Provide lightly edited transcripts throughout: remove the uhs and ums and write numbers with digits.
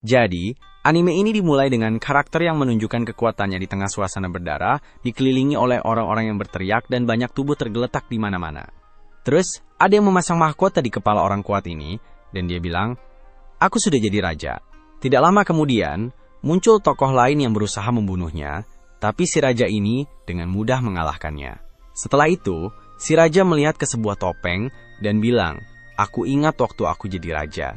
Jadi, anime ini dimulai dengan karakter yang menunjukkan kekuatannya di tengah suasana berdarah, dikelilingi oleh orang-orang yang berteriak dan banyak tubuh tergeletak di mana-mana. Terus, ada yang memasang mahkota di kepala orang kuat ini, dan dia bilang, "Aku sudah jadi raja." Tidak lama kemudian, muncul tokoh lain yang berusaha membunuhnya, tapi si raja ini dengan mudah mengalahkannya. Setelah itu, si raja melihat ke sebuah topeng dan bilang, "Aku ingat waktu aku jadi raja."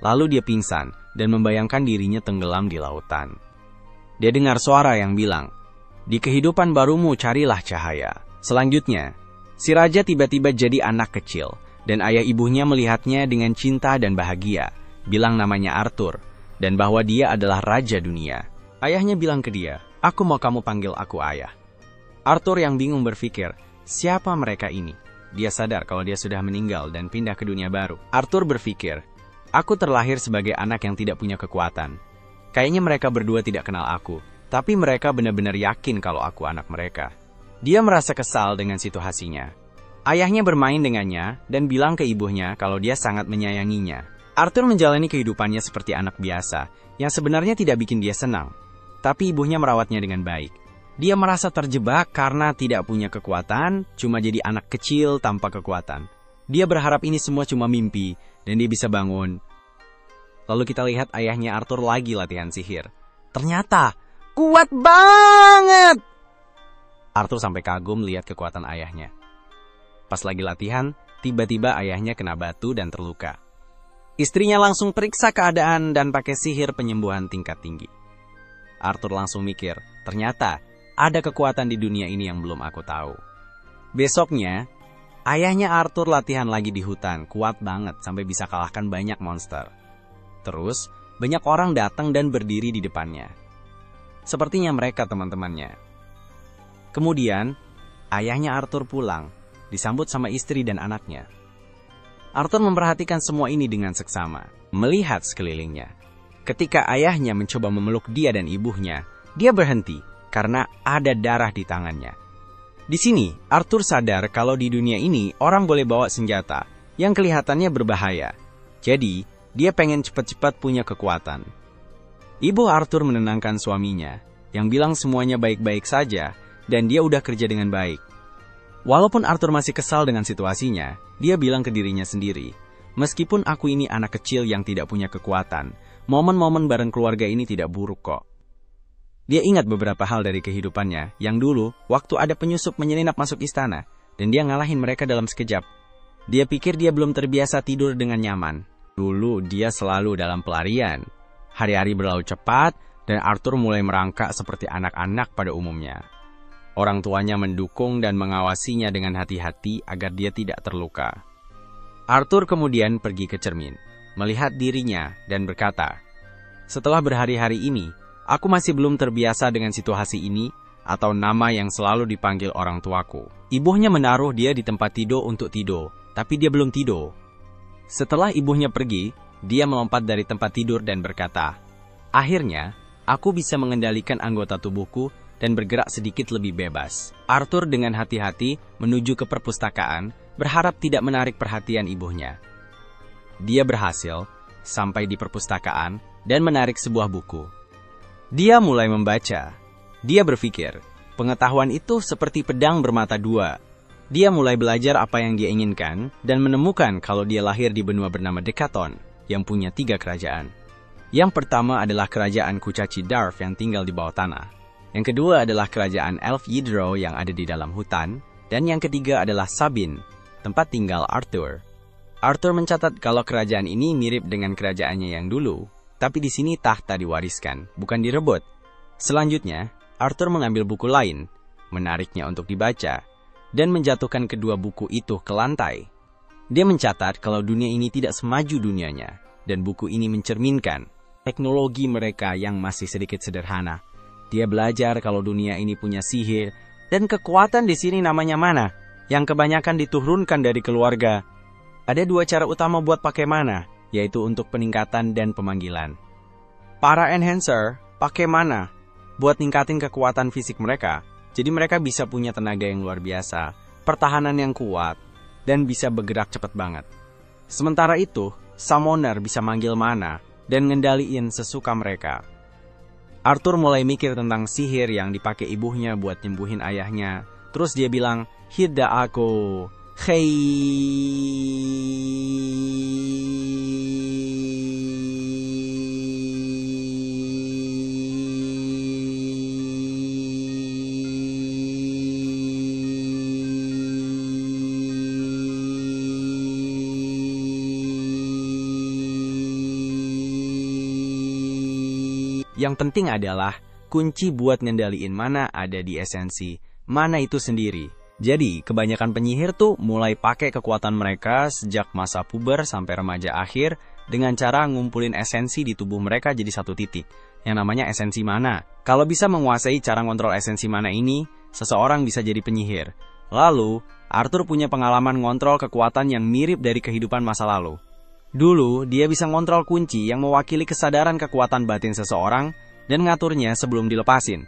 Lalu dia pingsan dan membayangkan dirinya tenggelam di lautan. Dia dengar suara yang bilang, "Di kehidupan barumu carilah cahaya." Selanjutnya, si raja tiba-tiba jadi anak kecil, dan ayah ibunya melihatnya dengan cinta dan bahagia, bilang namanya Arthur, dan bahwa dia adalah raja dunia. Ayahnya bilang ke dia, "Aku mau kamu panggil aku ayah." Arthur yang bingung berpikir, siapa mereka ini? Dia sadar kalau dia sudah meninggal dan pindah ke dunia baru. Arthur berpikir, "Aku terlahir sebagai anak yang tidak punya kekuatan. Kayaknya mereka berdua tidak kenal aku, tapi mereka benar-benar yakin kalau aku anak mereka." Dia merasa kesal dengan situasinya. Ayahnya bermain dengannya dan bilang ke ibunya kalau dia sangat menyayanginya. Arthur menjalani kehidupannya seperti anak biasa, yang sebenarnya tidak bikin dia senang. Tapi ibunya merawatnya dengan baik. Dia merasa terjebak karena tidak punya kekuatan, cuma jadi anak kecil tanpa kekuatan. Dia berharap ini semua cuma mimpi, dan dia bisa bangun. Lalu kita lihat ayahnya Arthur lagi latihan sihir. Ternyata, kuat banget! Arthur sampai kagum lihat kekuatan ayahnya. Pas lagi latihan, tiba-tiba ayahnya kena batu dan terluka. Istrinya langsung periksa keadaan dan pakai sihir penyembuhan tingkat tinggi. Arthur langsung mikir, ternyata ada kekuatan di dunia ini yang belum aku tahu. Besoknya, ayahnya Arthur latihan lagi di hutan, kuat banget sampai bisa kalahkan banyak monster. Terus, banyak orang datang dan berdiri di depannya. Sepertinya mereka teman-temannya. Kemudian, ayahnya Arthur pulang, disambut sama istri dan anaknya. Arthur memperhatikan semua ini dengan seksama, melihat sekelilingnya. Ketika ayahnya mencoba memeluk dia dan ibunya, dia berhenti karena ada darah di tangannya. Di sini, Arthur sadar kalau di dunia ini orang boleh bawa senjata yang kelihatannya berbahaya. Jadi, dia pengen cepat-cepat punya kekuatan. Ibu Arthur menenangkan suaminya, yang bilang semuanya baik-baik saja dan dia udah kerja dengan baik. Walaupun Arthur masih kesal dengan situasinya, dia bilang ke dirinya sendiri, "Meskipun aku ini anak kecil yang tidak punya kekuatan, momen-momen bareng keluarga ini tidak buruk kok." Dia ingat beberapa hal dari kehidupannya, yang dulu, waktu ada penyusup menyelinap masuk istana, dan dia ngalahin mereka dalam sekejap. Dia pikir dia belum terbiasa tidur dengan nyaman. Dulu, dia selalu dalam pelarian. Hari-hari berlalu cepat, dan Arthur mulai merangkak seperti anak-anak pada umumnya. Orang tuanya mendukung dan mengawasinya dengan hati-hati agar dia tidak terluka. Arthur kemudian pergi ke cermin, melihat dirinya dan berkata, "Setelah berhari-hari ini, aku masih belum terbiasa dengan situasi ini atau nama yang selalu dipanggil orang tuaku." Ibunya menaruh dia di tempat tidur untuk tidur, tapi dia belum tidur. Setelah ibunya pergi, dia melompat dari tempat tidur dan berkata, "Akhirnya, aku bisa mengendalikan anggota tubuhku dan bergerak sedikit lebih bebas." Arthur dengan hati-hati menuju ke perpustakaan, berharap tidak menarik perhatian ibunya. Dia berhasil sampai di perpustakaan dan menarik sebuah buku. Dia mulai membaca. Dia berpikir, pengetahuan itu seperti pedang bermata dua. Dia mulai belajar apa yang dia inginkan dan menemukan kalau dia lahir di benua bernama Dekaton yang punya 3 kerajaan. Yang pertama adalah kerajaan Kucaci Darf yang tinggal di bawah tanah. Yang kedua adalah kerajaan Elf Yidro yang ada di dalam hutan. Dan yang ketiga adalah Sabin, tempat tinggal Arthur. Arthur mencatat kalau kerajaan ini mirip dengan kerajaannya yang dulu, tapi di sini tahta diwariskan, bukan direbut. Selanjutnya, Arthur mengambil buku lain, menariknya untuk dibaca, dan menjatuhkan kedua buku itu ke lantai. Dia mencatat kalau dunia ini tidak semaju dunianya, dan buku ini mencerminkan teknologi mereka yang masih sedikit sederhana. Dia belajar kalau dunia ini punya sihir, dan kekuatan di sini namanya mana, yang kebanyakan diturunkan dari keluarga. Ada 2 cara utama buat pakai mana, yaitu untuk peningkatan dan pemanggilan. Para enhancer pakai mana buat ningkatin kekuatan fisik mereka, jadi mereka bisa punya tenaga yang luar biasa, pertahanan yang kuat, dan bisa bergerak cepat banget. Sementara itu, summoner bisa manggil mana, dan ngendaliin sesuka mereka. Arthur mulai mikir tentang sihir yang dipakai ibunya buat nyembuhin ayahnya. Terus dia bilang, "Hida aku, hei." Yang penting adalah, kunci buat ngendaliin mana ada di esensi, mana itu sendiri. Jadi, kebanyakan penyihir tuh mulai pakai kekuatan mereka sejak masa puber sampai remaja akhir dengan cara ngumpulin esensi di tubuh mereka jadi satu titik, yang namanya esensi mana. Kalau bisa menguasai cara ngontrol esensi mana ini, seseorang bisa jadi penyihir. Lalu, Arthur punya pengalaman ngontrol kekuatan yang mirip dari kehidupan masa lalu. Dulu, dia bisa ngontrol kunci yang mewakili kesadaran kekuatan batin seseorang dan ngaturnya sebelum dilepasin.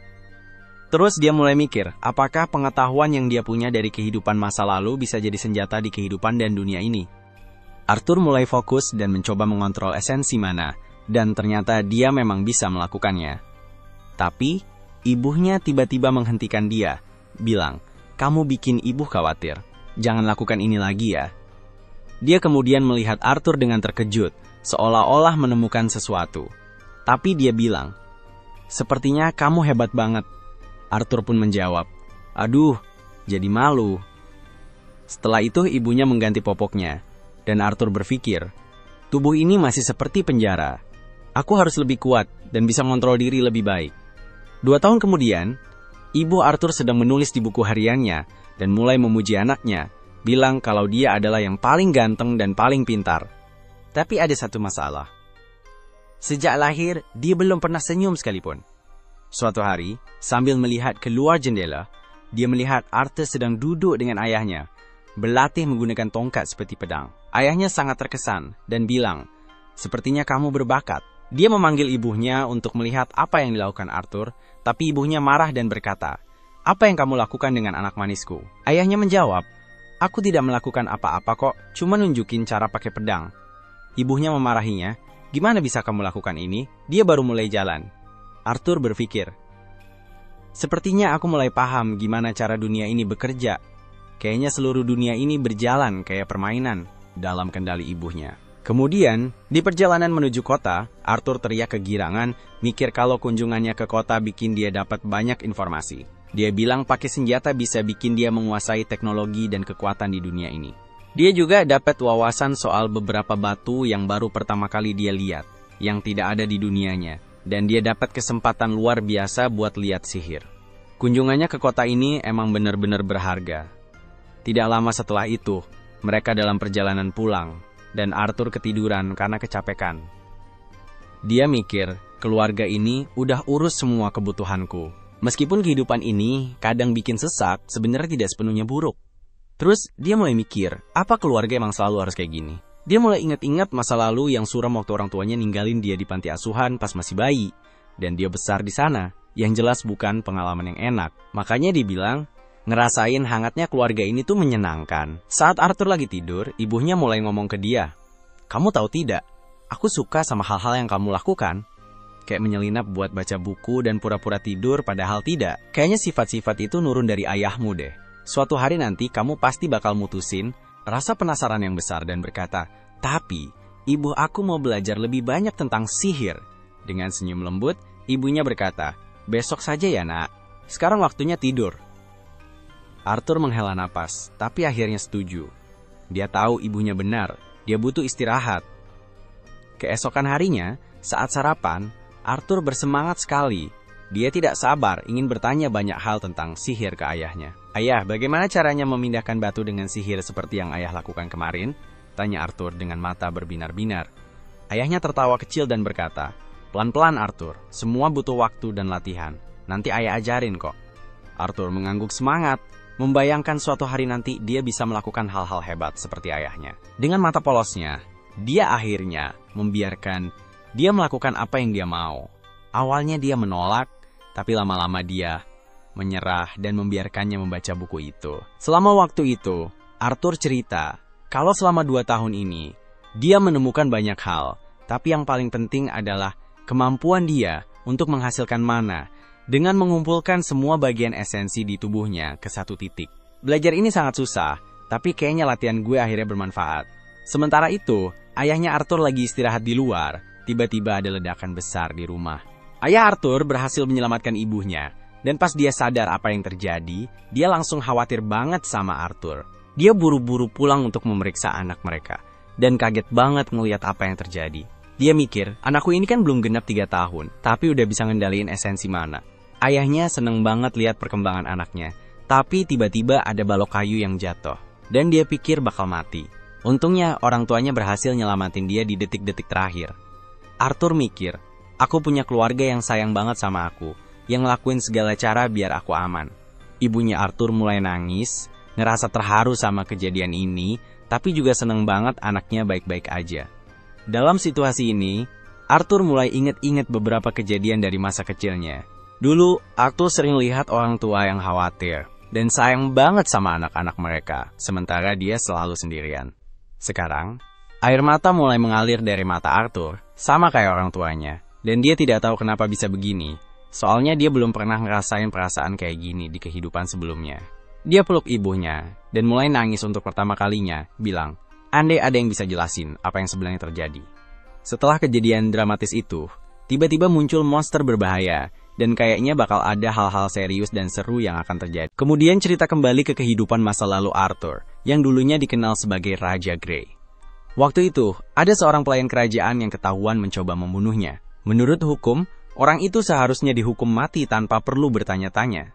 Terus dia mulai mikir, apakah pengetahuan yang dia punya dari kehidupan masa lalu bisa jadi senjata di kehidupan dan dunia ini? Arthur mulai fokus dan mencoba mengontrol esensi mana, dan ternyata dia memang bisa melakukannya. Tapi, ibunya tiba-tiba menghentikan dia, bilang, "Kamu bikin ibu khawatir, jangan lakukan ini lagi ya." Dia kemudian melihat Arthur dengan terkejut, seolah-olah menemukan sesuatu. Tapi dia bilang, "Sepertinya kamu hebat banget." Arthur pun menjawab, "Aduh, jadi malu." Setelah itu ibunya mengganti popoknya, dan Arthur berpikir, tubuh ini masih seperti penjara. Aku harus lebih kuat dan bisa mengontrol diri lebih baik. 2 tahun kemudian, ibu Arthur sedang menulis di buku hariannya dan mulai memuji anaknya, bilang kalau dia adalah yang paling ganteng dan paling pintar. Tapi ada satu masalah. Sejak lahir, dia belum pernah senyum sekalipun. Suatu hari, sambil melihat keluar jendela, dia melihat Arthur sedang duduk dengan ayahnya, berlatih menggunakan tongkat seperti pedang. Ayahnya sangat terkesan dan bilang, "Sepertinya kamu berbakat." Dia memanggil ibunya untuk melihat apa yang dilakukan Arthur, tapi ibunya marah dan berkata, "Apa yang kamu lakukan dengan anak manisku?" Ayahnya menjawab, "Aku tidak melakukan apa-apa kok, cuma nunjukin cara pakai pedang." Ibunya memarahinya, "Gimana bisa kamu lakukan ini? Dia baru mulai jalan." Arthur berpikir, "Sepertinya aku mulai paham gimana cara dunia ini bekerja. Kayaknya seluruh dunia ini berjalan kayak permainan dalam kendali ibunya." Kemudian, di perjalanan menuju kota, Arthur teriak kegirangan, mikir kalau kunjungannya ke kota bikin dia dapat banyak informasi. Dia bilang pakai senjata bisa bikin dia menguasai teknologi dan kekuatan di dunia ini. Dia juga dapat wawasan soal beberapa batu yang baru pertama kali dia lihat, yang tidak ada di dunianya, dan dia dapat kesempatan luar biasa buat lihat sihir. Kunjungannya ke kota ini emang benar-benar berharga. Tidak lama setelah itu, mereka dalam perjalanan pulang, dan Arthur ketiduran karena kecapekan. Dia mikir, keluarga ini udah urus semua kebutuhanku. Meskipun kehidupan ini kadang bikin sesak, sebenarnya tidak sepenuhnya buruk. Terus dia mulai mikir, apa keluarga emang selalu harus kayak gini? Dia mulai ingat-ingat masa lalu yang suram waktu orang tuanya ninggalin dia di panti asuhan pas masih bayi. Dan dia besar di sana, yang jelas bukan pengalaman yang enak. Makanya dia bilang, ngerasain hangatnya keluarga ini tuh menyenangkan. Saat Arthur lagi tidur, ibunya mulai ngomong ke dia, "Kamu tahu tidak, aku suka sama hal-hal yang kamu lakukan. Kayak menyelinap buat baca buku dan pura-pura tidur padahal tidak. Kayaknya sifat-sifat itu nurun dari ayahmu deh. Suatu hari nanti kamu pasti bakal mutusin rasa penasaran yang besar dan berkata, 'Tapi, ibu aku mau belajar lebih banyak tentang sihir.'" Dengan senyum lembut, ibunya berkata, "Besok saja ya nak, sekarang waktunya tidur." Arthur menghela napas, tapi akhirnya setuju. Dia tahu ibunya benar, dia butuh istirahat. Keesokan harinya, saat sarapan, Arthur bersemangat sekali. Dia tidak sabar ingin bertanya banyak hal tentang sihir ke ayahnya. "Ayah, bagaimana caranya memindahkan batu dengan sihir seperti yang ayah lakukan kemarin?" tanya Arthur dengan mata berbinar-binar. Ayahnya tertawa kecil dan berkata, "Pelan-pelan Arthur, semua butuh waktu dan latihan. Nanti ayah ajarin kok." Arthur mengangguk semangat, membayangkan suatu hari nanti dia bisa melakukan hal-hal hebat seperti ayahnya. Dengan mata polosnya, dia akhirnya membiarkan dia melakukan apa yang dia mau. Awalnya dia menolak, tapi lama-lama dia menyerah dan membiarkannya membaca buku itu. Selama waktu itu, Arthur cerita kalau selama 2 tahun ini, dia menemukan banyak hal Tapi yang paling penting adalah kemampuan dia untuk menghasilkan mana dengan mengumpulkan semua bagian esensi di tubuhnya ke satu titik. Belajar ini sangat susah, tapi kayaknya latihan gue akhirnya bermanfaat. Sementara itu, ayahnya Arthur lagi istirahat di luar. Tiba-tiba ada ledakan besar di rumah. Ayah Arthur berhasil menyelamatkan ibunya, dan pas dia sadar apa yang terjadi, dia langsung khawatir banget sama Arthur. Dia buru-buru pulang untuk memeriksa anak mereka, dan kaget banget ngeliat apa yang terjadi. Dia mikir, anakku ini kan belum genap 3 tahun, tapi udah bisa ngendaliin esensi mana. Ayahnya seneng banget lihat perkembangan anaknya, tapi tiba-tiba ada balok kayu yang jatuh, dan dia pikir bakal mati. Untungnya orang tuanya berhasil nyelamatin dia di detik-detik terakhir. Arthur mikir, aku punya keluarga yang sayang banget sama aku, yang ngelakuin segala cara biar aku aman. Ibunya Arthur mulai nangis, ngerasa terharu sama kejadian ini, tapi juga seneng banget anaknya baik-baik aja. Dalam situasi ini, Arthur mulai inget-inget beberapa kejadian dari masa kecilnya. Dulu, Arthur sering lihat orang tua yang khawatir, dan sayang banget sama anak-anak mereka, sementara dia selalu sendirian. Sekarang, air mata mulai mengalir dari mata Arthur, sama kayak orang tuanya, dan dia tidak tahu kenapa bisa begini, soalnya dia belum pernah ngerasain perasaan kayak gini di kehidupan sebelumnya. Dia peluk ibunya, dan mulai nangis untuk pertama kalinya, bilang, andai ada yang bisa jelasin apa yang sebenarnya terjadi. Setelah kejadian dramatis itu, tiba-tiba muncul monster berbahaya, dan kayaknya bakal ada hal-hal serius dan seru yang akan terjadi. Kemudian cerita kembali ke kehidupan masa lalu Arthur, yang dulunya dikenal sebagai Raja Grey. Waktu itu, ada seorang pelayan kerajaan yang ketahuan mencoba membunuhnya. Menurut hukum, orang itu seharusnya dihukum mati tanpa perlu bertanya-tanya.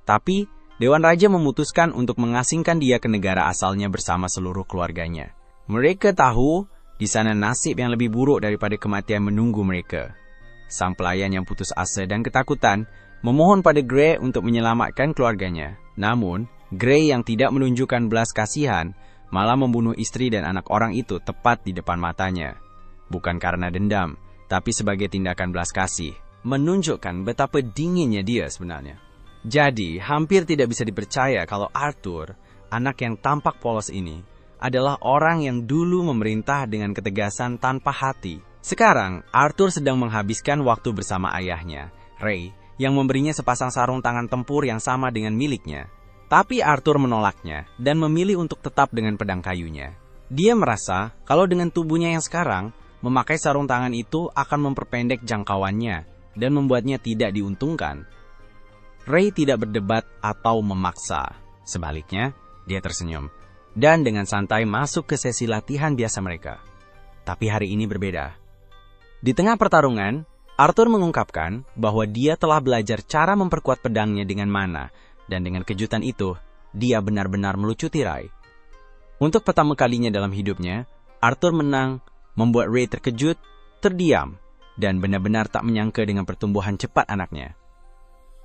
Tapi, Dewan Raja memutuskan untuk mengasingkan dia ke negara asalnya bersama seluruh keluarganya. Mereka tahu, di sana nasib yang lebih buruk daripada kematian menunggu mereka. Sang pelayan yang putus asa dan ketakutan, memohon pada Grey untuk menyelamatkan keluarganya. Namun, Grey yang tidak menunjukkan belas kasihan, malah membunuh istri dan anak orang itu tepat di depan matanya. Bukan karena dendam, tapi sebagai tindakan belas kasih, menunjukkan betapa dinginnya dia sebenarnya. Jadi, hampir tidak bisa dipercaya kalau Arthur, anak yang tampak polos ini, adalah orang yang dulu memerintah dengan ketegasan tanpa hati. Sekarang, Arthur sedang menghabiskan waktu bersama ayahnya, Ray, yang memberinya sepasang sarung tangan tempur yang sama dengan miliknya. Tapi Arthur menolaknya dan memilih untuk tetap dengan pedang kayunya. Dia merasa kalau dengan tubuhnya yang sekarang, memakai sarung tangan itu akan memperpendek jangkauannya dan membuatnya tidak diuntungkan. Ray tidak berdebat atau memaksa. Sebaliknya, dia tersenyum dan dengan santai masuk ke sesi latihan biasa mereka. Tapi hari ini berbeda. Di tengah pertarungan, Arthur mengungkapkan bahwa dia telah belajar cara memperkuat pedangnya dengan mana. Dan dengan kejutan itu, dia benar-benar melucuti Ray. Untuk pertama kalinya dalam hidupnya, Arthur menang, membuat Ray terkejut, terdiam, dan benar-benar tak menyangka dengan pertumbuhan cepat anaknya.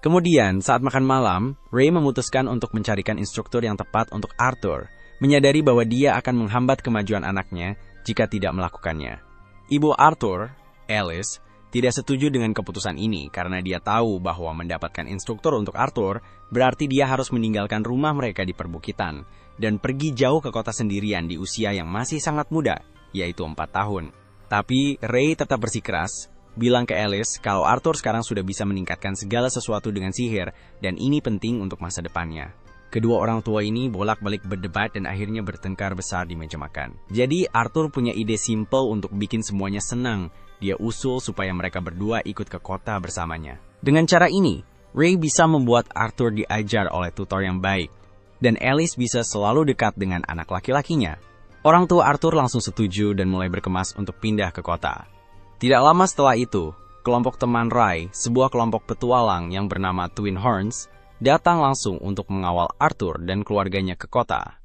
Kemudian, saat makan malam, Ray memutuskan untuk mencarikan instruktur yang tepat untuk Arthur, menyadari bahwa dia akan menghambat kemajuan anaknya jika tidak melakukannya. Ibu Arthur, Alice, tidak setuju dengan keputusan ini karena dia tahu bahwa mendapatkan instruktur untuk Arthur berarti dia harus meninggalkan rumah mereka di perbukitan dan pergi jauh ke kota sendirian di usia yang masih sangat muda, yaitu 4 tahun. Tapi Ray tetap bersikeras, bilang ke Alice kalau Arthur sekarang sudah bisa meningkatkan segala sesuatu dengan sihir dan ini penting untuk masa depannya. Kedua orang tua ini bolak-balik berdebat dan akhirnya bertengkar besar di meja makan. Jadi Arthur punya ide simple untuk bikin semuanya senang. Dia usul supaya mereka berdua ikut ke kota bersamanya. Dengan cara ini, Ray bisa membuat Arthur diajar oleh tutor yang baik. Dan Alice bisa selalu dekat dengan anak laki-lakinya. Orang tua Arthur langsung setuju dan mulai berkemas untuk pindah ke kota. Tidak lama setelah itu, kelompok teman Ray, sebuah kelompok petualang yang bernama Twin Horns, datang langsung untuk mengawal Arthur dan keluarganya ke kota.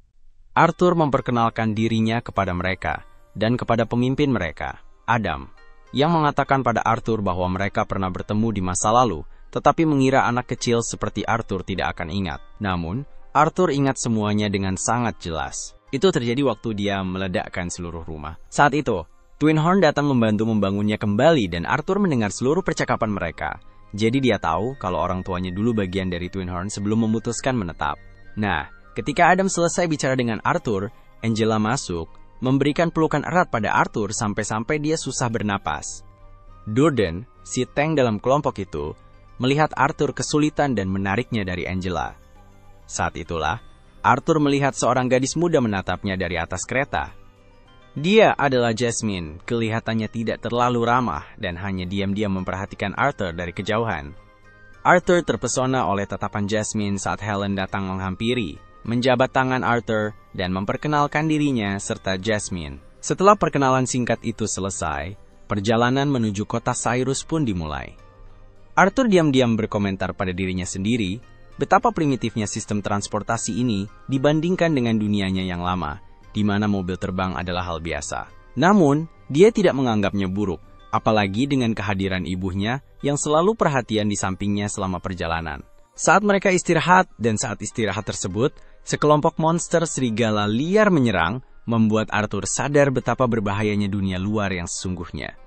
Arthur memperkenalkan dirinya kepada mereka dan kepada pemimpin mereka, Adam, yang mengatakan pada Arthur bahwa mereka pernah bertemu di masa lalu, tetapi mengira anak kecil seperti Arthur tidak akan ingat. Namun, Arthur ingat semuanya dengan sangat jelas. Itu terjadi waktu dia meledakkan seluruh rumah. Saat itu, Twin Horn datang membantu membangunnya kembali dan Arthur mendengar seluruh percakapan mereka. Jadi dia tahu kalau orang tuanya dulu bagian dari Twin Horn sebelum memutuskan menetap. Nah, ketika Adam selesai bicara dengan Arthur, Angela masuk, memberikan pelukan erat pada Arthur sampai-sampai dia susah bernapas. Durden, si tank dalam kelompok itu, melihat Arthur kesulitan dan menariknya dari Angela. Saat itulah, Arthur melihat seorang gadis muda menatapnya dari atas kereta. Dia adalah Jasmine, kelihatannya tidak terlalu ramah dan hanya diam-diam memperhatikan Arthur dari kejauhan. Arthur terpesona oleh tatapan Jasmine saat Helen datang menghampiri, menjabat tangan Arthur, dan memperkenalkan dirinya serta Jasmine. Setelah perkenalan singkat itu selesai, perjalanan menuju kota Cyrus pun dimulai. Arthur diam-diam berkomentar pada dirinya sendiri, betapa primitifnya sistem transportasi ini dibandingkan dengan dunianya yang lama, di mana mobil terbang adalah hal biasa. Namun, dia tidak menganggapnya buruk, apalagi dengan kehadiran ibunya yang selalu perhatian di sampingnya selama perjalanan. Saat mereka istirahat, dan saat istirahat tersebut, sekelompok monster serigala liar menyerang, membuat Arthur sadar betapa berbahayanya dunia luar yang sesungguhnya.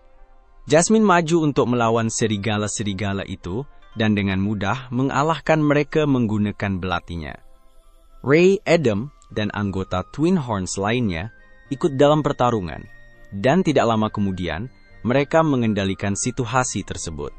Jasmine maju untuk melawan serigala-serigala itu, dan dengan mudah mengalahkan mereka menggunakan belatinya. Ray, Adam, dan anggota Twin Horns lainnya ikut dalam pertarungan, dan tidak lama kemudian, mereka mengendalikan situasi tersebut.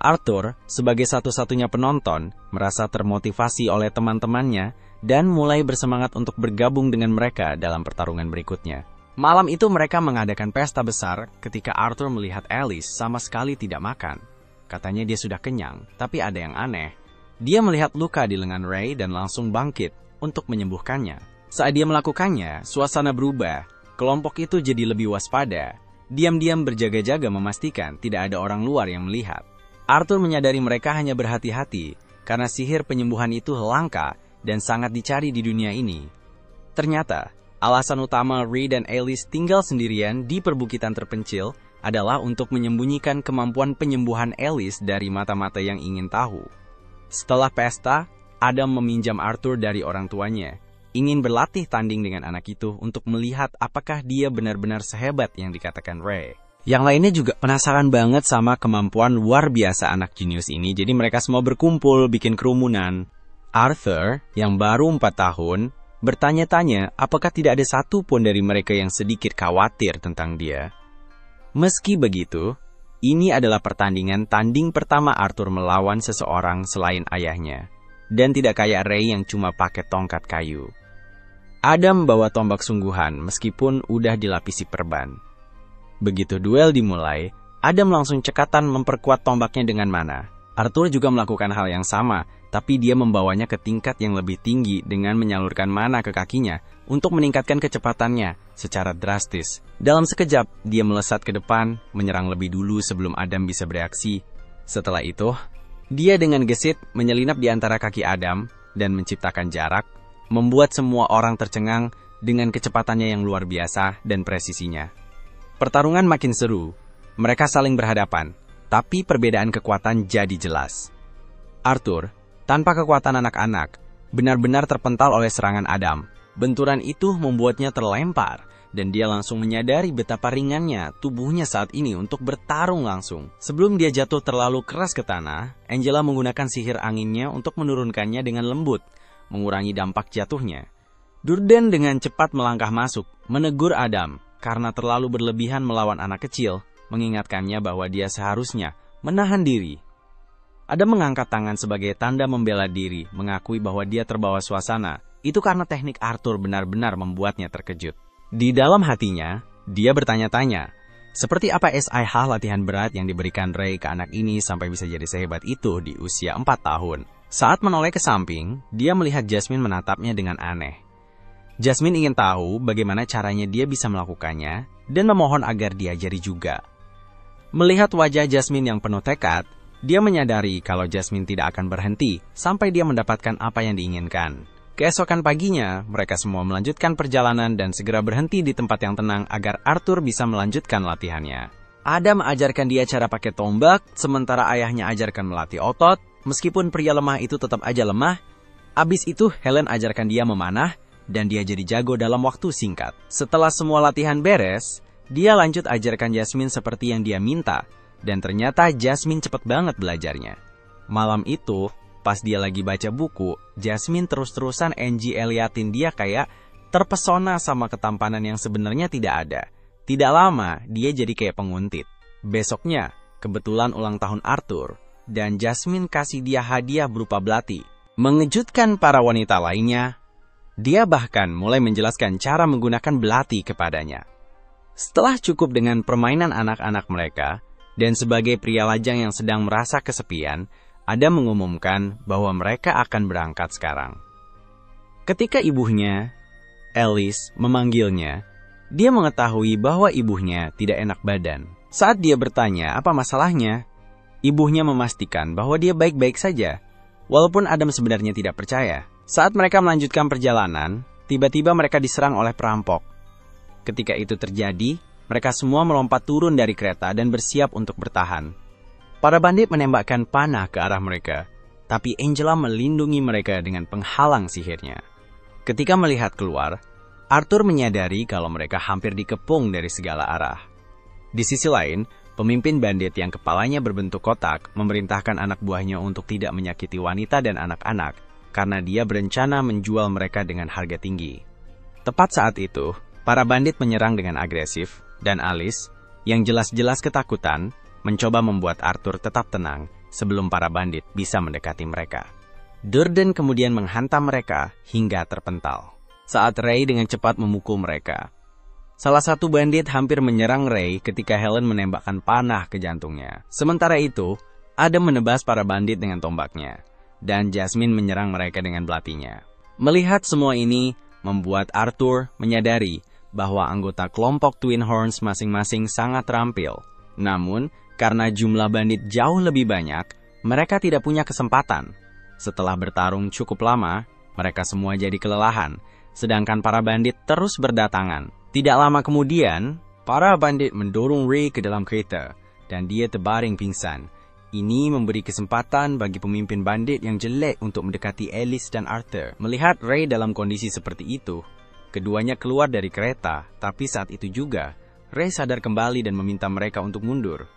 Arthur, sebagai satu-satunya penonton, merasa termotivasi oleh teman-temannya dan mulai bersemangat untuk bergabung dengan mereka dalam pertarungan berikutnya. Malam itu mereka mengadakan pesta besar ketika Arthur melihat Alice sama sekali tidak makan. Katanya dia sudah kenyang, tapi ada yang aneh. Dia melihat luka di lengan Ray dan langsung bangkit untuk menyembuhkannya. Saat dia melakukannya, suasana berubah. Kelompok itu jadi lebih waspada. Diam-diam berjaga-jaga memastikan tidak ada orang luar yang melihat. Arthur menyadari mereka hanya berhati-hati karena sihir penyembuhan itu langka dan sangat dicari di dunia ini. Ternyata, alasan utama Ray dan Alice tinggal sendirian di perbukitan terpencil adalah untuk menyembunyikan kemampuan penyembuhan Alice dari mata-mata yang ingin tahu. Setelah pesta, Adam meminjam Arthur dari orang tuanya, ingin berlatih tanding dengan anak itu untuk melihat apakah dia benar-benar sehebat yang dikatakan Ray. Yang lainnya juga penasaran banget sama kemampuan luar biasa anak jenius ini, jadi mereka semua berkumpul bikin kerumunan. Arthur, yang baru 4 tahun, bertanya-tanya apakah tidak ada satu pun dari mereka yang sedikit khawatir tentang dia. Meski begitu, ini adalah pertandingan tanding pertama Arthur melawan seseorang selain ayahnya, dan tidak kayak Ray yang cuma pakai tongkat kayu. Adam bawa tombak sungguhan meskipun udah dilapisi perban. Begitu duel dimulai, Adam langsung cekatan memperkuat tombaknya dengan mana. Arthur juga melakukan hal yang sama, tapi dia membawanya ke tingkat yang lebih tinggi dengan menyalurkan mana ke kakinya untuk meningkatkan kecepatannya secara drastis. Dalam sekejap, dia melesat ke depan, menyerang lebih dulu sebelum Adam bisa bereaksi. Setelah itu, dia dengan gesit menyelinap di antara kaki Adam dan menciptakan jarak, membuat semua orang tercengang dengan kecepatannya yang luar biasa dan presisinya. Pertarungan makin seru, mereka saling berhadapan, tapi perbedaan kekuatan jadi jelas. Arthur, tanpa kekuatan anak-anak, benar-benar terpental oleh serangan Adam. Benturan itu membuatnya terlempar, dan dia langsung menyadari betapa ringannya tubuhnya saat ini untuk bertarung langsung. Sebelum dia jatuh terlalu keras ke tanah, Angela menggunakan sihir anginnya untuk menurunkannya dengan lembut, mengurangi dampak jatuhnya. Durden dengan cepat melangkah masuk, menegur Adam, karena terlalu berlebihan melawan anak kecil, mengingatkannya bahwa dia seharusnya menahan diri. Adam mengangkat tangan sebagai tanda membela diri, mengakui bahwa dia terbawa suasana. Itu karena teknik Arthur benar-benar membuatnya terkejut. Di dalam hatinya, dia bertanya-tanya, seperti apa SIH latihan berat yang diberikan Ray ke anak ini sampai bisa jadi sehebat itu di usia 4 tahun. Saat menoleh ke samping, dia melihat Jasmine menatapnya dengan aneh. Jasmine ingin tahu bagaimana caranya dia bisa melakukannya dan memohon agar diajari juga. Melihat wajah Jasmine yang penuh tekad, dia menyadari kalau Jasmine tidak akan berhenti sampai dia mendapatkan apa yang diinginkan. Keesokan paginya, mereka semua melanjutkan perjalanan dan segera berhenti di tempat yang tenang agar Arthur bisa melanjutkan latihannya. Adam ajarkan dia cara pakai tombak, sementara ayahnya ajarkan melatih otot. Meskipun pria lemah itu tetap aja lemah, abis itu Helen ajarkan dia memanah, dan dia jadi jago dalam waktu singkat. Setelah semua latihan beres, dia lanjut ajarkan Jasmine seperti yang dia minta, dan ternyata Jasmine cepet banget belajarnya. Malam itu, pas dia lagi baca buku, Jasmine terus-terusan NG Eliatin dia kayak terpesona sama ketampanan yang sebenarnya tidak ada. Tidak lama, dia jadi kayak penguntit. Besoknya, kebetulan ulang tahun Arthur, dan Jasmine kasih dia hadiah berupa belati. Mengejutkan para wanita lainnya, dia bahkan mulai menjelaskan cara menggunakan belati kepadanya. Setelah cukup dengan permainan anak-anak mereka, dan sebagai pria lajang yang sedang merasa kesepian, Adam mengumumkan bahwa mereka akan berangkat sekarang. Ketika ibunya, Alice, memanggilnya, dia mengetahui bahwa ibunya tidak enak badan. Saat dia bertanya apa masalahnya, ibunya memastikan bahwa dia baik-baik saja, walaupun Adam sebenarnya tidak percaya. Saat mereka melanjutkan perjalanan, tiba-tiba mereka diserang oleh perampok. Ketika itu terjadi, mereka semua melompat turun dari kereta dan bersiap untuk bertahan. Para bandit menembakkan panah ke arah mereka, tapi Angela melindungi mereka dengan penghalang sihirnya. Ketika melihat keluar, Arthur menyadari kalau mereka hampir dikepung dari segala arah. Di sisi lain, pemimpin bandit yang kepalanya berbentuk kotak memerintahkan anak buahnya untuk tidak menyakiti wanita dan anak-anak karena dia berencana menjual mereka dengan harga tinggi. Tepat saat itu, para bandit menyerang dengan agresif dan Alice, yang jelas-jelas ketakutan, mencoba membuat Arthur tetap tenang sebelum para bandit bisa mendekati mereka. Durden kemudian menghantam mereka hingga terpental. Saat Ray dengan cepat memukul mereka, salah satu bandit hampir menyerang Ray ketika Helen menembakkan panah ke jantungnya. Sementara itu, Adam menebas para bandit dengan tombaknya, dan Jasmine menyerang mereka dengan belatinya. Melihat semua ini, membuat Arthur menyadari bahwa anggota kelompok Twin Horns masing-masing sangat terampil. Namun, karena jumlah bandit jauh lebih banyak, mereka tidak punya kesempatan. Setelah bertarung cukup lama, mereka semua jadi kelelahan, sedangkan para bandit terus berdatangan. Tidak lama kemudian, para bandit mendorong Ray ke dalam kereta, dan dia terbaring pingsan. Ini memberi kesempatan bagi pemimpin bandit yang jelek untuk mendekati Alice dan Arthur. Melihat Ray dalam kondisi seperti itu, keduanya keluar dari kereta, tapi saat itu juga, Ray sadar kembali dan meminta mereka untuk mundur.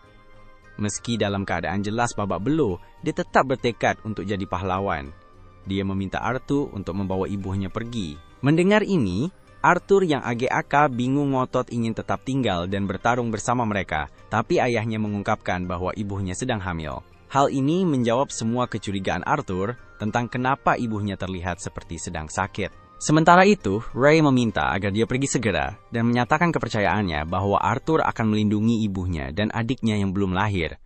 Meski dalam keadaan jelas babak belur, dia tetap bertekad untuk jadi pahlawan. Dia meminta Arthur untuk membawa ibunya pergi. Mendengar ini, Arthur yang agak-agak bingung ngotot ingin tetap tinggal dan bertarung bersama mereka, tapi ayahnya mengungkapkan bahwa ibunya sedang hamil. Hal ini menjawab semua kecurigaan Arthur tentang kenapa ibunya terlihat seperti sedang sakit. Sementara itu, Ray meminta agar dia pergi segera dan menyatakan kepercayaannya bahwa Arthur akan melindungi ibunya dan adiknya yang belum lahir.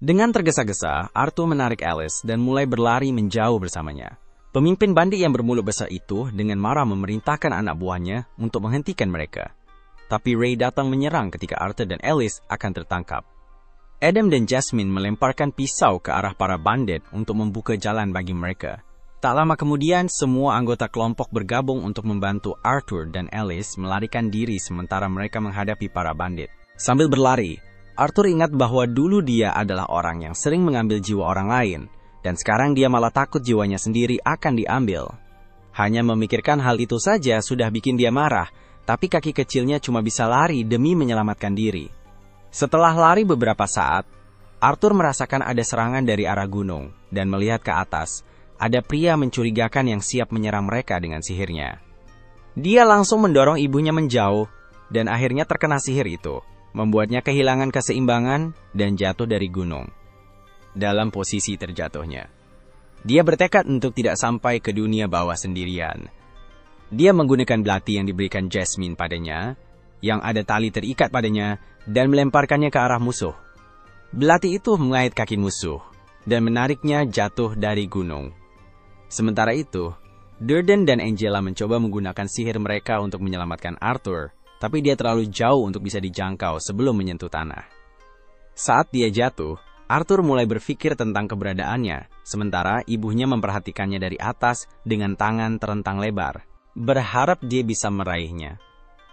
Dengan tergesa-gesa, Arthur menarik Alice dan mulai berlari menjauh bersamanya. Pemimpin bandit yang bermulut besar itu dengan marah memerintahkan anak buahnya untuk menghentikan mereka. Tapi Ray datang menyerang ketika Arthur dan Alice akan tertangkap. Adam dan Jasmine melemparkan pisau ke arah para bandit untuk membuka jalan bagi mereka. Tak lama kemudian, semua anggota kelompok bergabung untuk membantu Arthur dan Alice melarikan diri sementara mereka menghadapi para bandit. Sambil berlari, Arthur ingat bahwa dulu dia adalah orang yang sering mengambil jiwa orang lain, dan sekarang dia malah takut jiwanya sendiri akan diambil. Hanya memikirkan hal itu saja sudah bikin dia marah, tapi kaki kecilnya cuma bisa lari demi menyelamatkan diri. Setelah lari beberapa saat, Arthur merasakan ada serangan dari arah gunung, dan melihat ke atas, ada pria mencurigakan yang siap menyerang mereka dengan sihirnya. Dia langsung mendorong ibunya menjauh, dan akhirnya terkena sihir itu, membuatnya kehilangan keseimbangan dan jatuh dari gunung. Dalam posisi terjatuhnya, dia bertekad untuk tidak sampai ke dunia bawah sendirian. Dia menggunakan belati yang diberikan Jasmine padanya, yang ada tali terikat padanya, dan melemparkannya ke arah musuh. Belati itu mengait kaki musuh, dan menariknya jatuh dari gunung. Sementara itu, Durden dan Angela mencoba menggunakan sihir mereka untuk menyelamatkan Arthur, tapi dia terlalu jauh untuk bisa dijangkau sebelum menyentuh tanah. Saat dia jatuh, Arthur mulai berpikir tentang keberadaannya, sementara ibunya memperhatikannya dari atas dengan tangan terentang lebar, berharap dia bisa meraihnya.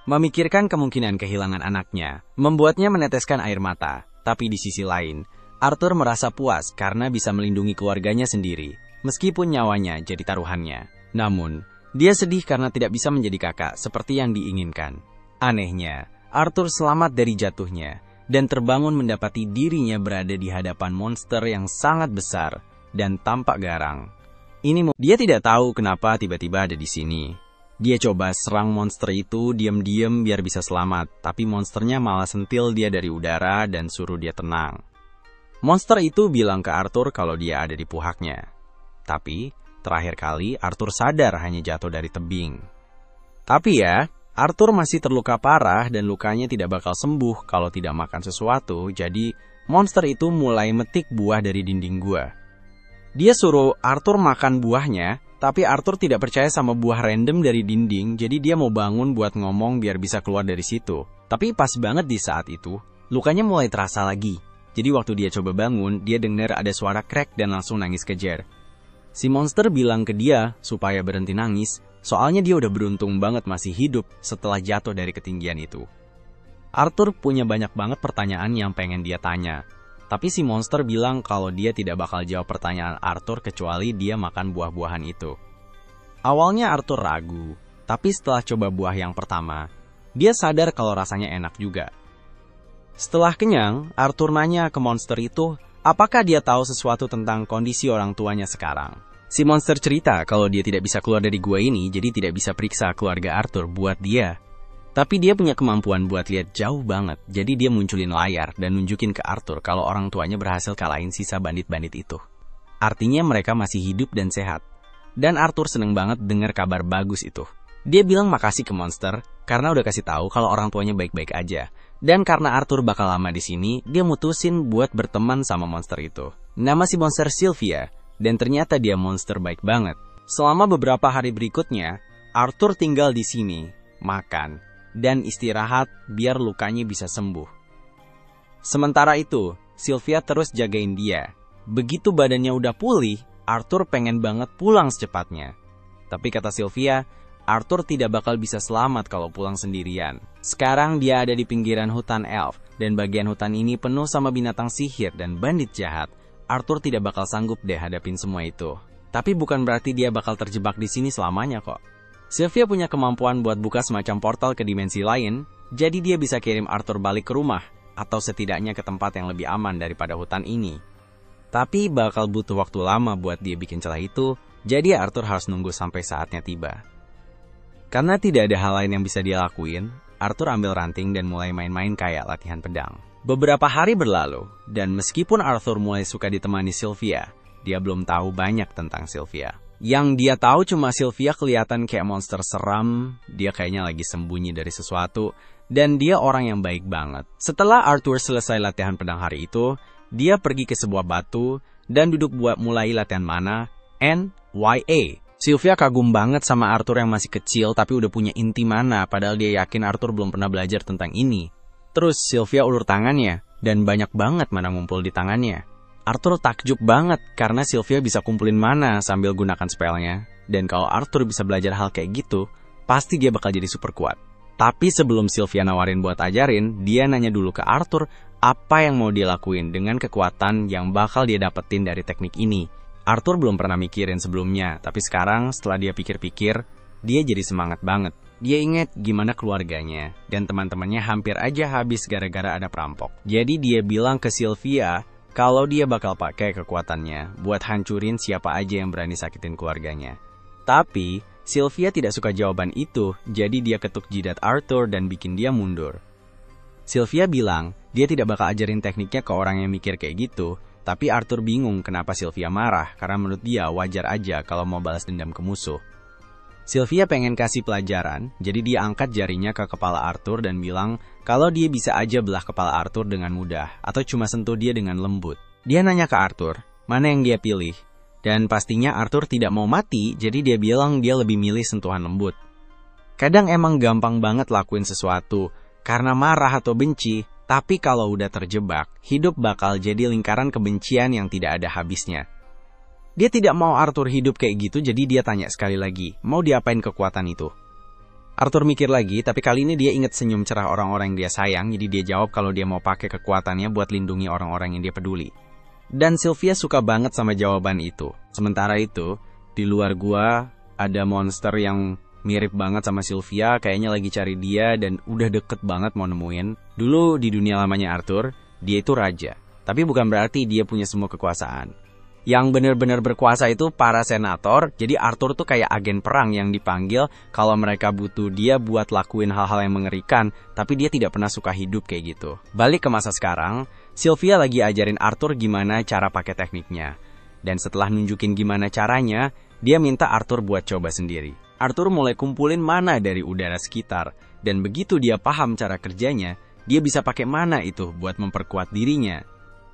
Memikirkan kemungkinan kehilangan anaknya, membuatnya meneteskan air mata, tapi di sisi lain, Arthur merasa puas karena bisa melindungi keluarganya sendiri, meskipun nyawanya jadi taruhannya. Namun, dia sedih karena tidak bisa menjadi kakak seperti yang diinginkan. Anehnya, Arthur selamat dari jatuhnya, dan terbangun mendapati dirinya berada di hadapan monster yang sangat besar dan tampak garang. Dia tidak tahu kenapa tiba-tiba ada di sini. Dia coba serang monster itu diam-diam biar bisa selamat, tapi monsternya malah sentil dia dari udara dan suruh dia tenang. Monster itu bilang ke Arthur kalau dia ada di pihaknya. Tapi, terakhir kali Arthur sadar hanya jatuh dari tebing. Tapi ya, Arthur masih terluka parah dan lukanya tidak bakal sembuh kalau tidak makan sesuatu, jadi monster itu mulai metik buah dari dinding gua. Dia suruh Arthur makan buahnya, tapi Arthur tidak percaya sama buah random dari dinding, jadi dia mau bangun buat ngomong biar bisa keluar dari situ. Tapi pas banget di saat itu, lukanya mulai terasa lagi. Jadi waktu dia coba bangun, dia dengar ada suara krek dan langsung nangis kejer. Si monster bilang ke dia supaya berhenti nangis, soalnya dia udah beruntung banget masih hidup setelah jatuh dari ketinggian itu. Arthur punya banyak banget pertanyaan yang pengen dia tanya. Tapi si monster bilang kalau dia tidak bakal jawab pertanyaan Arthur kecuali dia makan buah-buahan itu. Awalnya Arthur ragu, tapi setelah coba buah yang pertama, dia sadar kalau rasanya enak juga. Setelah kenyang, Arthur nanya ke monster itu, apakah dia tahu sesuatu tentang kondisi orang tuanya sekarang. Si monster cerita kalau dia tidak bisa keluar dari gua ini, jadi tidak bisa periksa keluarga Arthur buat dia. Tapi dia punya kemampuan buat lihat jauh banget, jadi dia munculin layar dan nunjukin ke Arthur kalau orang tuanya berhasil kalahin sisa bandit-bandit itu. Artinya mereka masih hidup dan sehat. Dan Arthur seneng banget dengar kabar bagus itu. Dia bilang makasih ke monster, karena udah kasih tahu kalau orang tuanya baik-baik aja. Dan karena Arthur bakal lama di sini, dia mutusin buat berteman sama monster itu. Nama si monster Sylvia, dan ternyata dia monster baik banget. Selama beberapa hari berikutnya, Arthur tinggal di sini, makan, dan istirahat biar lukanya bisa sembuh. Sementara itu, Sylvia terus jagain dia. Begitu badannya udah pulih, Arthur pengen banget pulang secepatnya. Tapi kata Sylvia, Arthur tidak bakal bisa selamat kalau pulang sendirian. Sekarang dia ada di pinggiran hutan elf, dan bagian hutan ini penuh sama binatang sihir dan bandit jahat. Arthur tidak bakal sanggup deh hadapin semua itu. Tapi bukan berarti dia bakal terjebak di sini selamanya kok. Sylvia punya kemampuan buat buka semacam portal ke dimensi lain, jadi dia bisa kirim Arthur balik ke rumah, atau setidaknya ke tempat yang lebih aman daripada hutan ini. Tapi bakal butuh waktu lama buat dia bikin celah itu, jadi Arthur harus nunggu sampai saatnya tiba. Karena tidak ada hal lain yang bisa dia lakuin, Arthur ambil ranting dan mulai main-main kayak latihan pedang. Beberapa hari berlalu, dan meskipun Arthur mulai suka ditemani Sylvia, dia belum tahu banyak tentang Sylvia. Yang dia tahu cuma Sylvia kelihatan kayak monster seram, dia kayaknya lagi sembunyi dari sesuatu, dan dia orang yang baik banget. Setelah Arthur selesai latihan pedang hari itu, dia pergi ke sebuah batu, dan duduk buat mulai latihan mana, NYA. Sylvia kagum banget sama Arthur yang masih kecil tapi udah punya inti mana, padahal dia yakin Arthur belum pernah belajar tentang ini. Terus Sylvia ulur tangannya, dan banyak banget mana ngumpul di tangannya. Arthur takjub banget karena Sylvia bisa kumpulin mana sambil gunakan spellnya. Dan kalau Arthur bisa belajar hal kayak gitu, pasti dia bakal jadi super kuat. Tapi sebelum Sylvia nawarin buat ajarin, dia nanya dulu ke Arthur apa yang mau dia lakuin dengan kekuatan yang bakal dia dapetin dari teknik ini. Arthur belum pernah mikirin sebelumnya, tapi sekarang setelah dia pikir-pikir, dia jadi semangat banget. Dia ingat gimana keluarganya, dan teman-temannya hampir aja habis gara-gara ada perampok. Jadi dia bilang ke Sylvia kalau dia bakal pakai kekuatannya buat hancurin siapa aja yang berani sakitin keluarganya. Tapi, Sylvia tidak suka jawaban itu, jadi dia ketuk jidat Arthur dan bikin dia mundur. Sylvia bilang, dia tidak bakal ajarin tekniknya ke orang yang mikir kayak gitu, tapi Arthur bingung kenapa Sylvia marah, karena menurut dia wajar aja kalau mau balas dendam ke musuh. Sylvia pengen kasih pelajaran, jadi dia angkat jarinya ke kepala Arthur dan bilang kalau dia bisa aja belah kepala Arthur dengan mudah, atau cuma sentuh dia dengan lembut. Dia nanya ke Arthur, mana yang dia pilih? Dan pastinya Arthur tidak mau mati, jadi dia bilang dia lebih milih sentuhan lembut. Kadang emang gampang banget lakuin sesuatu, karena marah atau benci, tapi kalau udah terjebak, hidup bakal jadi lingkaran kebencian yang tidak ada habisnya. Dia tidak mau Arthur hidup kayak gitu, jadi dia tanya sekali lagi, mau diapain kekuatan itu? Arthur mikir lagi, tapi kali ini dia ingat senyum cerah orang-orang yang dia sayang, jadi dia jawab kalau dia mau pakai kekuatannya buat lindungi orang-orang yang dia peduli. Dan Sylvia suka banget sama jawaban itu. Sementara itu, di luar gua, ada monster yang mirip banget sama Sylvia, kayaknya lagi cari dia dan udah deket banget mau nemuin. Dulu di dunia lamanya Arthur, dia itu raja, tapi bukan berarti dia punya semua kekuasaan. Yang benar-benar berkuasa itu para senator, jadi Arthur tuh kayak agen perang yang dipanggil kalau mereka butuh dia buat lakuin hal-hal yang mengerikan, tapi dia tidak pernah suka hidup kayak gitu. Balik ke masa sekarang, Sylvia lagi ajarin Arthur gimana cara pakai tekniknya. Dan setelah nunjukin gimana caranya, dia minta Arthur buat coba sendiri. Arthur mulai kumpulin mana dari udara sekitar, dan begitu dia paham cara kerjanya, dia bisa pakai mana itu buat memperkuat dirinya.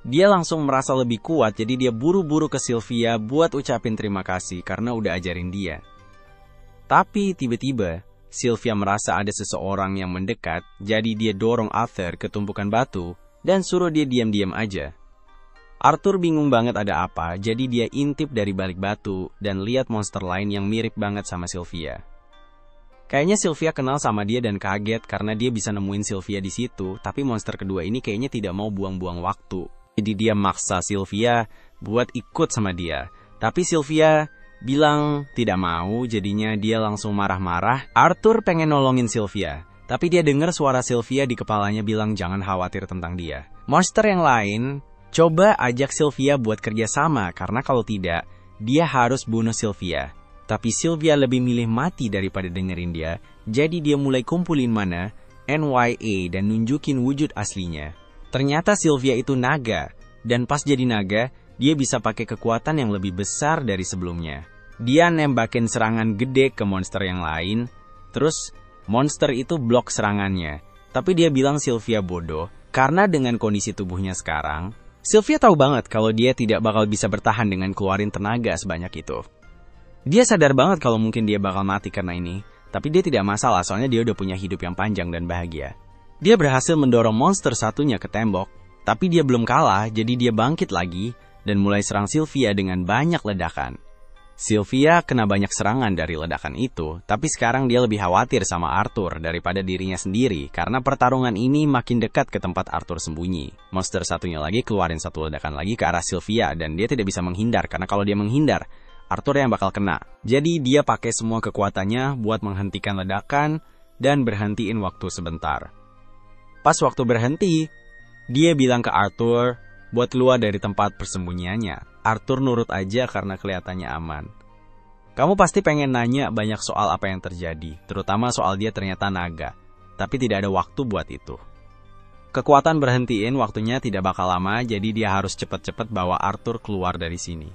Dia langsung merasa lebih kuat, jadi dia buru-buru ke Sylvia buat ucapin terima kasih karena udah ajarin dia. Tapi tiba-tiba, Sylvia merasa ada seseorang yang mendekat, jadi dia dorong Arthur ke tumpukan batu dan suruh dia diam-diam aja. Arthur bingung banget ada apa, jadi dia intip dari balik batu dan lihat monster lain yang mirip banget sama Sylvia. Kayaknya Sylvia kenal sama dia dan kaget karena dia bisa nemuin Sylvia di situ, tapi monster kedua ini kayaknya tidak mau buang-buang waktu. Jadi dia maksa Sylvia buat ikut sama dia. Tapi Sylvia bilang tidak mau, jadinya dia langsung marah-marah. Arthur pengen nolongin Sylvia, tapi dia dengar suara Sylvia di kepalanya bilang jangan khawatir tentang dia. Monster yang lain coba ajak Sylvia buat kerja sama, karena kalau tidak, dia harus bunuh Sylvia. Tapi Sylvia lebih milih mati daripada dengerin dia, jadi dia mulai kumpulin mana, NYA, dan nunjukin wujud aslinya. Ternyata Sylvia itu naga, dan pas jadi naga, dia bisa pakai kekuatan yang lebih besar dari sebelumnya. Dia nembakin serangan gede ke monster yang lain, terus monster itu blok serangannya. Tapi dia bilang Sylvia bodoh, karena dengan kondisi tubuhnya sekarang, Sylvia tahu banget kalau dia tidak bakal bisa bertahan dengan keluarin tenaga sebanyak itu. Dia sadar banget kalau mungkin dia bakal mati karena ini, tapi dia tidak masalah soalnya dia udah punya hidup yang panjang dan bahagia. Dia berhasil mendorong monster satunya ke tembok, tapi dia belum kalah, jadi dia bangkit lagi dan mulai serang Sylvia dengan banyak ledakan. Sylvia kena banyak serangan dari ledakan itu, tapi sekarang dia lebih khawatir sama Arthur daripada dirinya sendiri karena pertarungan ini makin dekat ke tempat Arthur sembunyi. Monster satunya lagi keluarin satu ledakan lagi ke arah Sylvia dan dia tidak bisa menghindar karena kalau dia menghindar, Arthur yang bakal kena. Jadi dia pakai semua kekuatannya buat menghentikan ledakan dan berhentiin waktu sebentar. Pas waktu berhenti, dia bilang ke Arthur buat keluar dari tempat persembunyiannya. Arthur nurut aja karena kelihatannya aman. Kamu pasti pengen nanya banyak soal apa yang terjadi, terutama soal dia ternyata naga. Tapi tidak ada waktu buat itu. Kekuatan berhentiin waktunya tidak bakal lama, jadi dia harus cepet-cepet bawa Arthur keluar dari sini.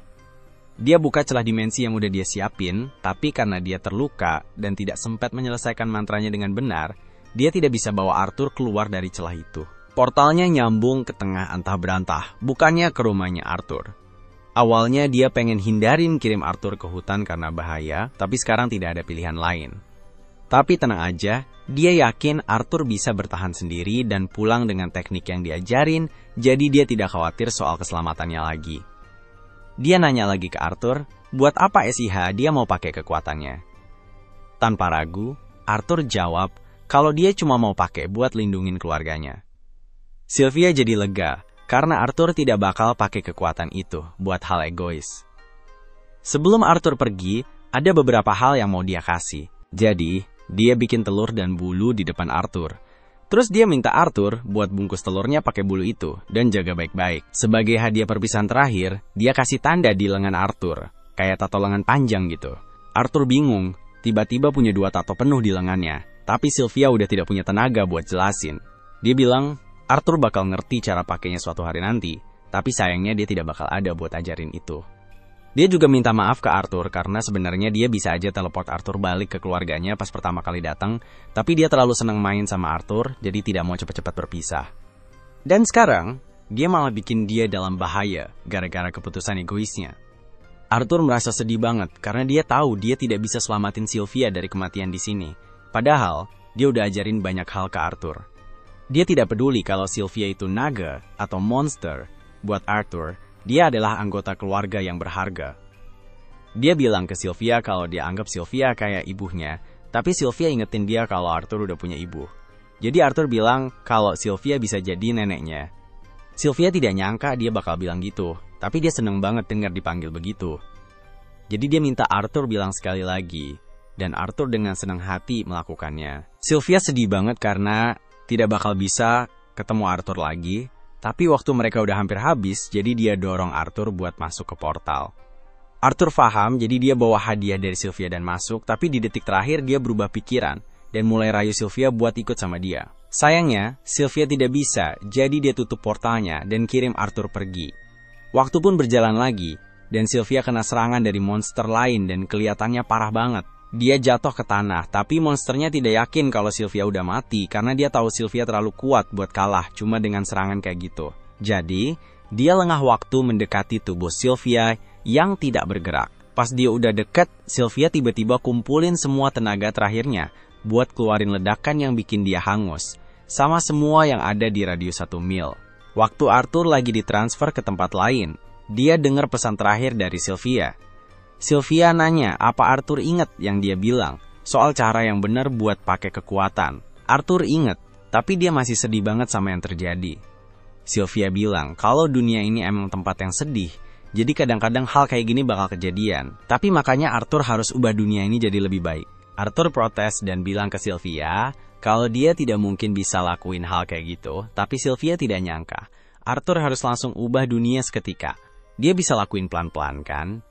Dia buka celah dimensi yang udah dia siapin, tapi karena dia terluka dan tidak sempat menyelesaikan mantranya dengan benar, dia tidak bisa bawa Arthur keluar dari celah itu. Portalnya nyambung ke tengah antah berantah, bukannya ke rumahnya Arthur. Awalnya dia pengen hindarin kirim Arthur ke hutan karena bahaya, tapi sekarang tidak ada pilihan lain. Tapi tenang aja, dia yakin Arthur bisa bertahan sendiri dan pulang dengan teknik yang diajarin, jadi dia tidak khawatir soal keselamatannya lagi. Dia nanya lagi ke Arthur, buat apa SIH dia mau pakai kekuatannya? Tanpa ragu, Arthur jawab kalau dia cuma mau pakai buat lindungin keluarganya. Sylvia jadi lega, karena Arthur tidak bakal pakai kekuatan itu buat hal egois. Sebelum Arthur pergi, ada beberapa hal yang mau dia kasih. Jadi, dia bikin telur dan bulu di depan Arthur. Terus dia minta Arthur buat bungkus telurnya pakai bulu itu dan jaga baik-baik. Sebagai hadiah perpisahan terakhir, dia kasih tanda di lengan Arthur, kayak tato lengan panjang gitu. Arthur bingung, tiba-tiba punya 2 tato penuh di lengannya. Tapi Sylvia udah tidak punya tenaga buat jelasin. Dia bilang, Arthur bakal ngerti cara pakainya suatu hari nanti, tapi sayangnya dia tidak bakal ada buat ajarin itu. Dia juga minta maaf ke Arthur karena sebenarnya dia bisa aja teleport Arthur balik ke keluarganya pas pertama kali datang, tapi dia terlalu senang main sama Arthur, jadi tidak mau cepat-cepat berpisah. Dan sekarang, dia malah bikin dia dalam bahaya gara-gara keputusan egoisnya. Arthur merasa sedih banget karena dia tahu dia tidak bisa selamatin Sylvia dari kematian di sini. Padahal, dia udah ajarin banyak hal ke Arthur. Dia tidak peduli kalau Sylvia itu naga atau monster. Buat Arthur, dia adalah anggota keluarga yang berharga. Dia bilang ke Sylvia kalau dia anggap Sylvia kayak ibunya, tapi Sylvia ingetin dia kalau Arthur udah punya ibu. Jadi Arthur bilang kalau Sylvia bisa jadi neneknya. Sylvia tidak nyangka dia bakal bilang gitu, tapi dia seneng banget dengar dipanggil begitu. Jadi dia minta Arthur bilang sekali lagi, dan Arthur dengan senang hati melakukannya. Sylvia sedih banget karena tidak bakal bisa ketemu Arthur lagi, Tapi waktu mereka udah hampir habis, jadi dia dorong Arthur buat masuk ke portal. Arthur paham, jadi dia bawa hadiah dari Sylvia dan masuk, tapi di detik terakhir dia berubah pikiran dan mulai rayu Sylvia buat ikut sama dia. Sayangnya, Sylvia tidak bisa, jadi dia tutup portalnya dan kirim Arthur pergi. Waktu pun berjalan lagi, dan Sylvia kena serangan dari monster lain dan kelihatannya parah banget. Dia jatuh ke tanah, tapi monsternya tidak yakin kalau Sylvia udah mati karena dia tahu Sylvia terlalu kuat buat kalah cuma dengan serangan kayak gitu. Jadi, dia lengah waktu mendekati tubuh Sylvia yang tidak bergerak. Pas dia udah deket, Sylvia tiba-tiba kumpulin semua tenaga terakhirnya buat keluarin ledakan yang bikin dia hangus, sama semua yang ada di radius 1 mil. Waktu Arthur lagi ditransfer ke tempat lain, dia dengar pesan terakhir dari Sylvia. Sylvia nanya apa Arthur inget yang dia bilang soal cara yang benar buat pakai kekuatan. Arthur inget, tapi dia masih sedih banget sama yang terjadi. Sylvia bilang kalau dunia ini emang tempat yang sedih, jadi kadang-kadang hal kayak gini bakal kejadian. Tapi makanya Arthur harus ubah dunia ini jadi lebih baik. Arthur protes dan bilang ke Sylvia kalau dia tidak mungkin bisa lakuin hal kayak gitu, tapi Sylvia tidak nyangka. Arthur harus langsung ubah dunia seketika. Dia bisa lakuin pelan-pelan kan?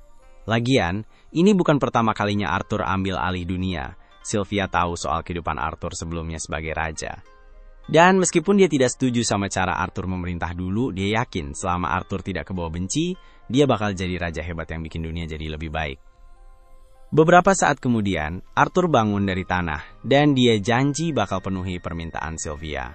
Lagian, ini bukan pertama kalinya Arthur ambil alih dunia. Sylvia tahu soal kehidupan Arthur sebelumnya sebagai raja. Dan meskipun dia tidak setuju sama cara Arthur memerintah dulu, dia yakin selama Arthur tidak kebawa benci, dia bakal jadi raja hebat yang bikin dunia jadi lebih baik. Beberapa saat kemudian, Arthur bangun dari tanah, dan dia janji bakal penuhi permintaan Sylvia.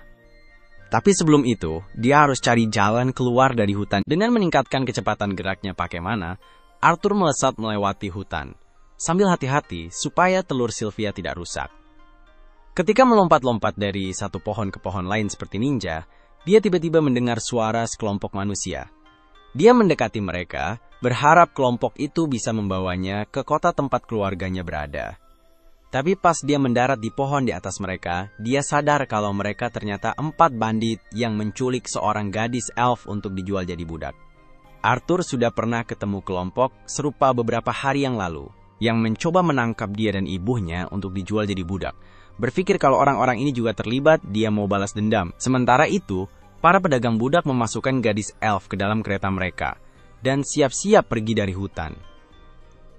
Tapi sebelum itu, dia harus cari jalan keluar dari hutan. Dengan meningkatkan kecepatan geraknya pakai mana, Arthur melesat melewati hutan, sambil hati-hati supaya telur Sylvia tidak rusak. Ketika melompat-lompat dari satu pohon ke pohon lain seperti ninja, dia tiba-tiba mendengar suara sekelompok manusia. Dia mendekati mereka, berharap kelompok itu bisa membawanya ke kota tempat keluarganya berada. Tapi pas dia mendarat di pohon di atas mereka, dia sadar kalau mereka ternyata 4 bandit yang menculik seorang gadis elf untuk dijual jadi budak. Arthur sudah pernah ketemu kelompok serupa beberapa hari yang lalu, yang mencoba menangkap dia dan ibunya untuk dijual jadi budak. Berpikir kalau orang-orang ini juga terlibat, dia mau balas dendam. Sementara itu, para pedagang budak memasukkan gadis elf ke dalam kereta mereka, dan siap-siap pergi dari hutan.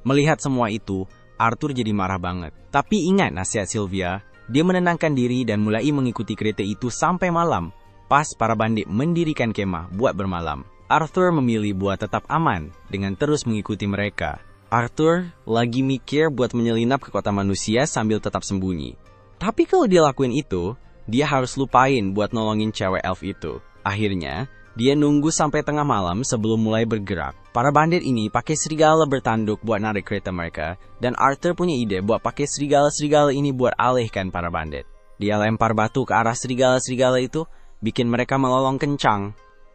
Melihat semua itu, Arthur jadi marah banget. Tapi ingat nasihat Sylvia, dia menenangkan diri dan mulai mengikuti kereta itu sampai malam, pas para bandit mendirikan kemah buat bermalam. Arthur memilih buat tetap aman dengan terus mengikuti mereka. Arthur lagi mikir buat menyelinap ke kota manusia sambil tetap sembunyi. Tapi kalau dia lakuin itu, dia harus lupain buat nolongin cewek elf itu. Akhirnya, dia nunggu sampai tengah malam sebelum mulai bergerak. Para bandit ini pakai serigala bertanduk buat narik kereta mereka, dan Arthur punya ide buat pakai serigala-serigala ini buat alihkan para bandit. Dia lempar batu ke arah serigala-serigala itu, bikin mereka melolong kencang.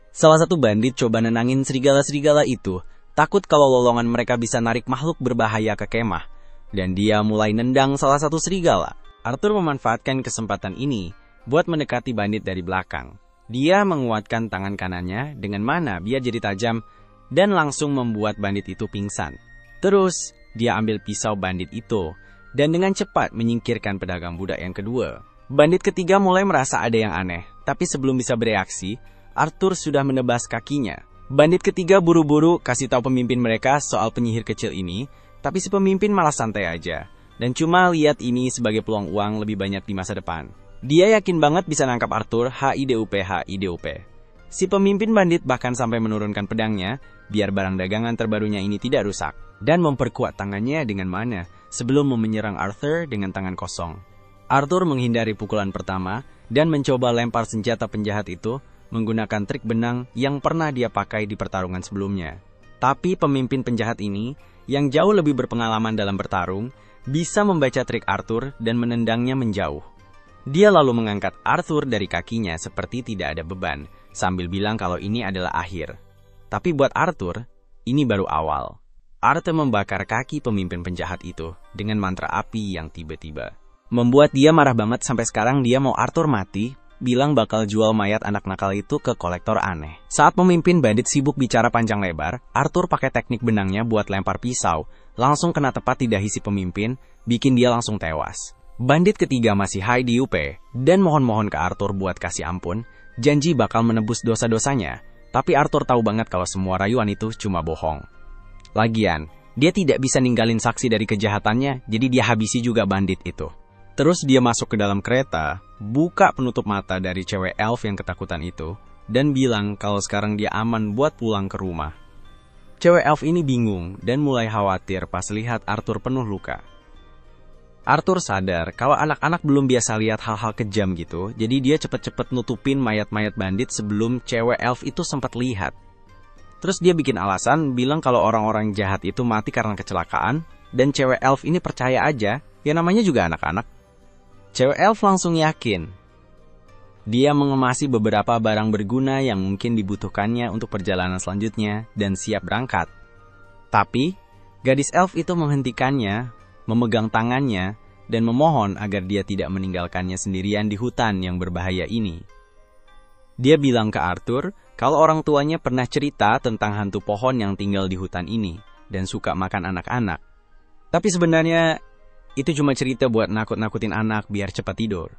Salah satu bandit coba nenangin serigala-serigala itu, takut kalau lolongan mereka bisa narik makhluk berbahaya ke kemah, dan dia mulai nendang salah satu serigala. Arthur memanfaatkan kesempatan ini buat mendekati bandit dari belakang. Dia menguatkan tangan kanannya dengan mana biar jadi tajam dan langsung membuat bandit itu pingsan. Terus, dia ambil pisau bandit itu dan dengan cepat menyingkirkan pedagang budak yang kedua. Bandit ketiga mulai merasa ada yang aneh, tapi sebelum bisa bereaksi, Arthur sudah menebas kakinya. Bandit ketiga buru-buru kasih tahu pemimpin mereka soal penyihir kecil ini, tapi si pemimpin malah santai aja, dan cuma lihat ini sebagai peluang uang lebih banyak di masa depan. Dia yakin banget bisa nangkap Arthur, HIDUP. Si pemimpin bandit bahkan sampai menurunkan pedangnya, biar barang dagangan terbarunya ini tidak rusak, dan memperkuat tangannya dengan mana sebelum menyerang Arthur dengan tangan kosong. Arthur menghindari pukulan pertama, dan mencoba lempar senjata penjahat itu, menggunakan trik benang yang pernah dia pakai di pertarungan sebelumnya. Tapi pemimpin penjahat ini, yang jauh lebih berpengalaman dalam bertarung, bisa membaca trik Arthur dan menendangnya menjauh. Dia lalu mengangkat Arthur dari kakinya seperti tidak ada beban, sambil bilang kalau ini adalah akhir. Tapi buat Arthur, ini baru awal. Arthur membakar kaki pemimpin penjahat itu dengan mantra api yang tiba-tiba membuat dia marah banget. Sampai sekarang dia mau Arthur mati, bilang bakal jual mayat anak nakal itu ke kolektor aneh. Saat pemimpin bandit sibuk bicara panjang lebar, Arthur pakai teknik benangnya buat lempar pisau, langsung kena tepat di dahi si pemimpin, bikin dia langsung tewas. Bandit ketiga masih HIDUP dan mohon-mohon ke Arthur buat kasih ampun, janji bakal menebus dosa-dosanya, tapi Arthur tahu banget kalau semua rayuan itu cuma bohong. Lagian, dia tidak bisa ninggalin saksi dari kejahatannya, jadi dia habisi juga bandit itu. Terus dia masuk ke dalam kereta, buka penutup mata dari cewek elf yang ketakutan itu, dan bilang kalau sekarang dia aman buat pulang ke rumah. Cewek elf ini bingung dan mulai khawatir pas lihat Arthur penuh luka. Arthur sadar kalau anak-anak belum biasa lihat hal-hal kejam gitu, jadi dia cepet-cepet nutupin mayat-mayat bandit sebelum cewek elf itu sempat lihat. Terus dia bikin alasan bilang kalau orang-orang jahat itu mati karena kecelakaan, dan cewek elf ini percaya aja, ya namanya juga anak-anak. Cewek elf langsung yakin. Dia mengemasi beberapa barang berguna yang mungkin dibutuhkannya untuk perjalanan selanjutnya dan siap berangkat. Tapi, gadis elf itu menghentikannya, memegang tangannya, dan memohon agar dia tidak meninggalkannya sendirian di hutan yang berbahaya ini. Dia bilang ke Arthur kalau orang tuanya pernah cerita tentang hantu pohon yang tinggal di hutan ini dan suka makan anak-anak. Tapi sebenarnya, itu cuma cerita buat nakut-nakutin anak biar cepat tidur.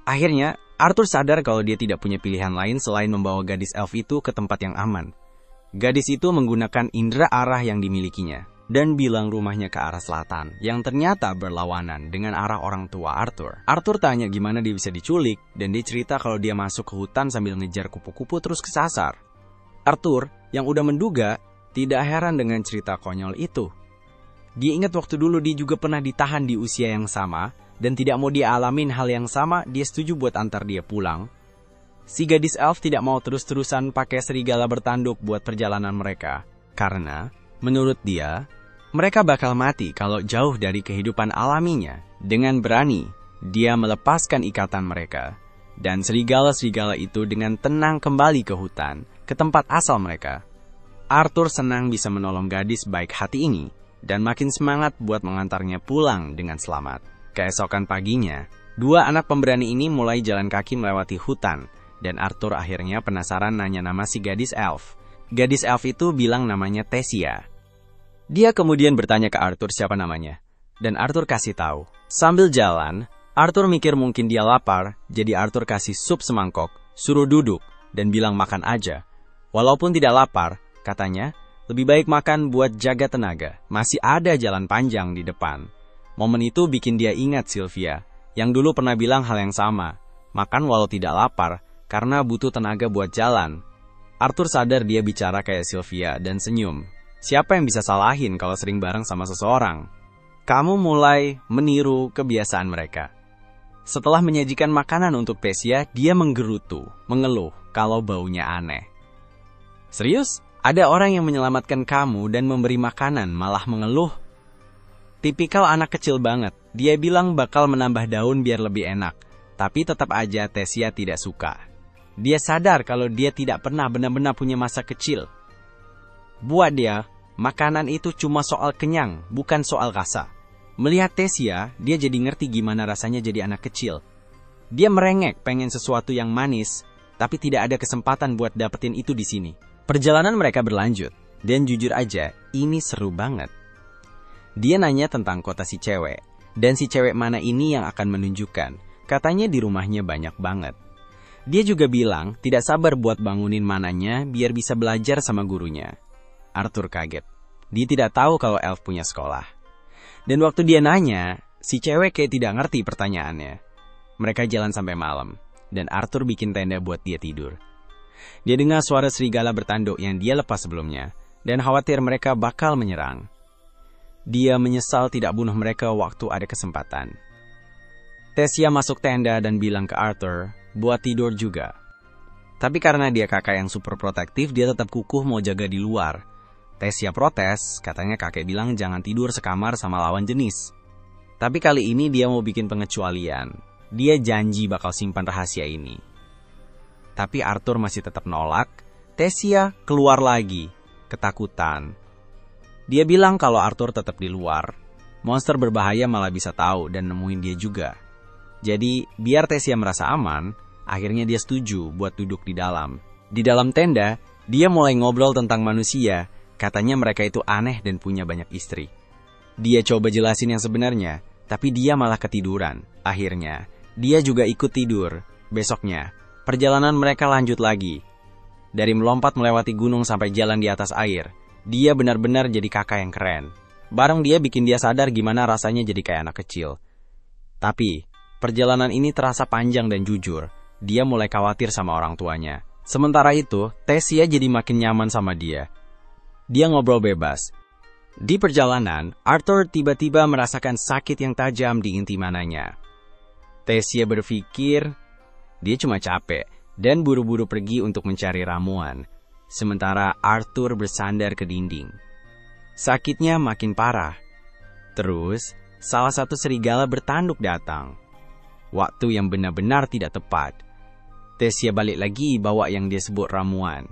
Akhirnya, Arthur sadar kalau dia tidak punya pilihan lain selain membawa gadis elf itu ke tempat yang aman. Gadis itu menggunakan indera arah yang dimilikinya, dan bilang rumahnya ke arah selatan, yang ternyata berlawanan dengan arah orang tua Arthur. Arthur tanya gimana dia bisa diculik, dan dia cerita kalau dia masuk ke hutan sambil ngejar kupu-kupu terus kesasar. Arthur, yang udah menduga, tidak heran dengan cerita konyol itu. Dia ingat waktu dulu dia juga pernah ditahan di usia yang sama, dan tidak mau dia alamin hal yang sama, dia setuju buat antar dia pulang. Si gadis elf tidak mau terus-terusan pakai serigala bertanduk buat perjalanan mereka, karena, menurut dia, mereka bakal mati kalau jauh dari kehidupan alaminya. Dengan berani, dia melepaskan ikatan mereka, dan serigala-serigala itu dengan tenang kembali ke hutan, ke tempat asal mereka. Arthur senang bisa menolong gadis baik hati ini, dan makin semangat buat mengantarnya pulang dengan selamat. Keesokan paginya, dua anak pemberani ini mulai jalan kaki melewati hutan, dan Arthur akhirnya penasaran nanya nama si gadis elf. Gadis elf itu bilang namanya Tessia. Dia kemudian bertanya ke Arthur siapa namanya, dan Arthur kasih tahu. Sambil jalan, Arthur mikir mungkin dia lapar, jadi Arthur kasih sup semangkok, suruh duduk, dan bilang makan aja. Walaupun tidak lapar, katanya, lebih baik makan buat jaga tenaga, masih ada jalan panjang di depan. Momen itu bikin dia ingat Sylvia, yang dulu pernah bilang hal yang sama, makan walau tidak lapar, karena butuh tenaga buat jalan. Arthur sadar dia bicara kayak Sylvia dan senyum. Siapa yang bisa salahin kalau sering bareng sama seseorang? Kamu mulai meniru kebiasaan mereka. Setelah menyajikan makanan untuk Tessia, dia menggerutu, mengeluh kalau baunya aneh. Serius? Ada orang yang menyelamatkan kamu dan memberi makanan malah mengeluh? Tipikal anak kecil banget, dia bilang bakal menambah daun biar lebih enak, tapi tetap aja Tessia tidak suka. Dia sadar kalau dia tidak pernah benar-benar punya masa kecil. Buat dia, makanan itu cuma soal kenyang, bukan soal rasa. Melihat Tessia, dia jadi ngerti gimana rasanya jadi anak kecil. Dia merengek pengen sesuatu yang manis, tapi tidak ada kesempatan buat dapetin itu di sini. Perjalanan mereka berlanjut, dan jujur aja, ini seru banget. Dia nanya tentang kota si cewek, dan si cewek mana ini yang akan menunjukkan. Katanya di rumahnya banyak banget. Dia juga bilang tidak sabar buat bangunin mananya biar bisa belajar sama gurunya. Arthur kaget. Dia tidak tahu kalau elf punya sekolah. Dan waktu dia nanya, si cewek kayak tidak ngerti pertanyaannya. Mereka jalan sampai malam, dan Arthur bikin tenda buat dia tidur. Dia dengar suara serigala bertanduk yang dia lepas sebelumnya, dan khawatir mereka bakal menyerang. Dia menyesal tidak bunuh mereka waktu ada kesempatan. Tessia masuk tenda dan bilang ke Arthur buat tidur juga. Tapi karena dia kakak yang super protektif, dia tetap kukuh mau jaga di luar. Tessia protes, katanya kakek bilang jangan tidur sekamar sama lawan jenis. Tapi kali ini dia mau bikin pengecualian. Dia janji bakal simpan rahasia ini. Tapi Arthur masih tetap nolak. Tessia keluar lagi, ketakutan. Dia bilang kalau Arthur tetap di luar, monster berbahaya malah bisa tahu dan nemuin dia juga. Jadi, biar Tessia merasa aman, akhirnya dia setuju buat duduk di dalam. Di dalam tenda, dia mulai ngobrol tentang manusia, katanya mereka itu aneh dan punya banyak istri. Dia coba jelasin yang sebenarnya, tapi dia malah ketiduran. Akhirnya, dia juga ikut tidur. Besoknya, Perjalanan mereka lanjut lagi. Dari melompat melewati gunung sampai jalan di atas air, dia benar-benar jadi kakak yang keren. Bareng dia bikin dia sadar gimana rasanya jadi kayak anak kecil. Tapi, perjalanan ini terasa panjang dan jujur. Dia mulai khawatir sama orang tuanya. Sementara itu, Tessia jadi makin nyaman sama dia. Dia ngobrol bebas. Di perjalanan, Arthur tiba-tiba merasakan sakit yang tajam di inti mananya. Tessia berpikir dia cuma capek dan buru-buru pergi untuk mencari ramuan. Sementara Arthur bersandar ke dinding. Sakitnya makin parah. Terus, salah satu serigala bertanduk datang. Waktu yang benar-benar tidak tepat. Tessia balik lagi bawa yang dia sebut ramuan.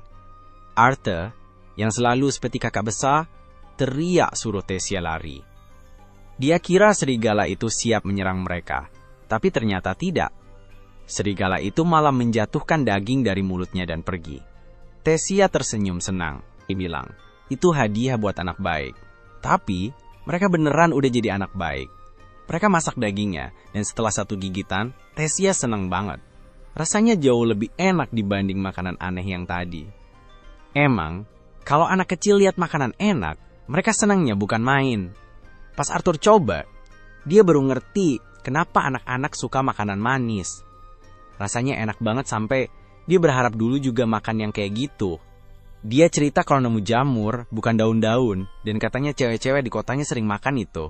Arthur, yang selalu seperti kakak besar, teriak suruh Tessia lari. Dia kira serigala itu siap menyerang mereka, tapi ternyata tidak. Serigala itu malah menjatuhkan daging dari mulutnya dan pergi. Tessia tersenyum senang. Dia bilang, itu hadiah buat anak baik. Tapi, mereka beneran udah jadi anak baik. Mereka masak dagingnya, dan setelah satu gigitan, Tessia senang banget. Rasanya jauh lebih enak dibanding makanan aneh yang tadi. Emang, kalau anak kecil lihat makanan enak, mereka senangnya bukan main. Pas Arthur coba, dia baru ngerti kenapa anak-anak suka makanan manis. Rasanya enak banget sampai dia berharap dulu juga makan yang kayak gitu. Dia cerita kalau nemu jamur, bukan daun-daun, dan katanya cewek-cewek di kotanya sering makan itu.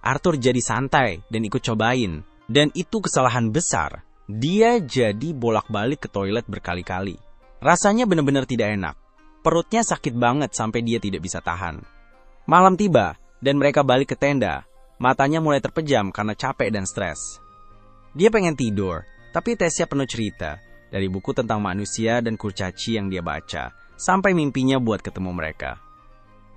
Arthur jadi santai dan ikut cobain. Dan itu kesalahan besar. Dia jadi bolak-balik ke toilet berkali-kali. Rasanya benar-benar tidak enak. Perutnya sakit banget sampai dia tidak bisa tahan. Malam tiba, dan mereka balik ke tenda. Matanya mulai terpejam karena capek dan stres. Dia pengen tidur, tapi Tessia penuh cerita. Dari buku tentang manusia dan kurcaci yang dia baca, sampai mimpinya buat ketemu mereka.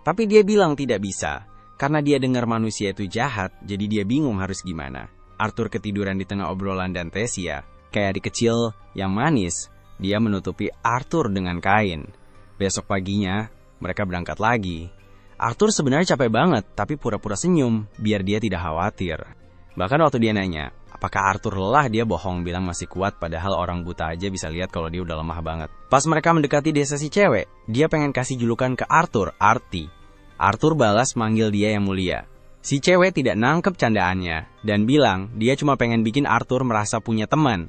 Tapi dia bilang tidak bisa, karena dia dengar manusia itu jahat, jadi dia bingung harus gimana. Arthur ketiduran di tengah obrolan dan Tessia, kayak adik kecil yang manis, dia menutupi Arthur dengan kain. Besok paginya, mereka berangkat lagi. Arthur sebenarnya capek banget, tapi pura-pura senyum, biar dia tidak khawatir. Bahkan waktu dia nanya, apakah Arthur lelah, dia bohong bilang masih kuat, padahal orang buta aja bisa lihat kalau dia udah lemah banget. Pas mereka mendekati desa si cewek, dia pengen kasih julukan ke Arthur, Arti. Arthur balas manggil dia yang mulia. Si cewek tidak nangkep candaannya, dan bilang dia cuma pengen bikin Arthur merasa punya teman.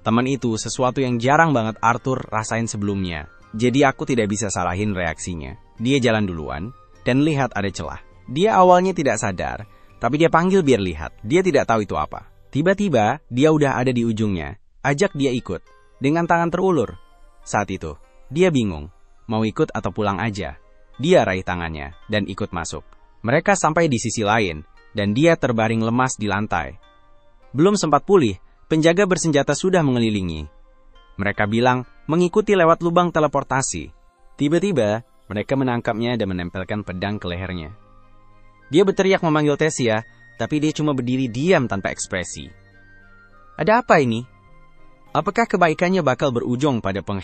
Teman itu sesuatu yang jarang banget Arthur rasain sebelumnya. Jadi aku tidak bisa salahin reaksinya. Dia jalan duluan, dan lihat ada celah. Dia awalnya tidak sadar, tapi dia panggil biar lihat. Dia tidak tahu itu apa. Tiba-tiba, dia udah ada di ujungnya. Ajak dia ikut, dengan tangan terulur. Saat itu, dia bingung, mau ikut atau pulang aja. Dia raih tangannya, dan ikut masuk. Mereka sampai di sisi lain, dan dia terbaring lemas di lantai. Belum sempat pulih, penjaga bersenjata sudah mengelilingi. Mereka bilang, mengikuti lewat lubang teleportasi. Tiba-tiba, mereka menangkapnya dan menempelkan pedang ke lehernya. Dia berteriak memanggil Tessia, tapi dia cuma berdiri diam tanpa ekspresi. Ada apa ini? Apakah kebaikannya bakal berujung pada pengkhianatan?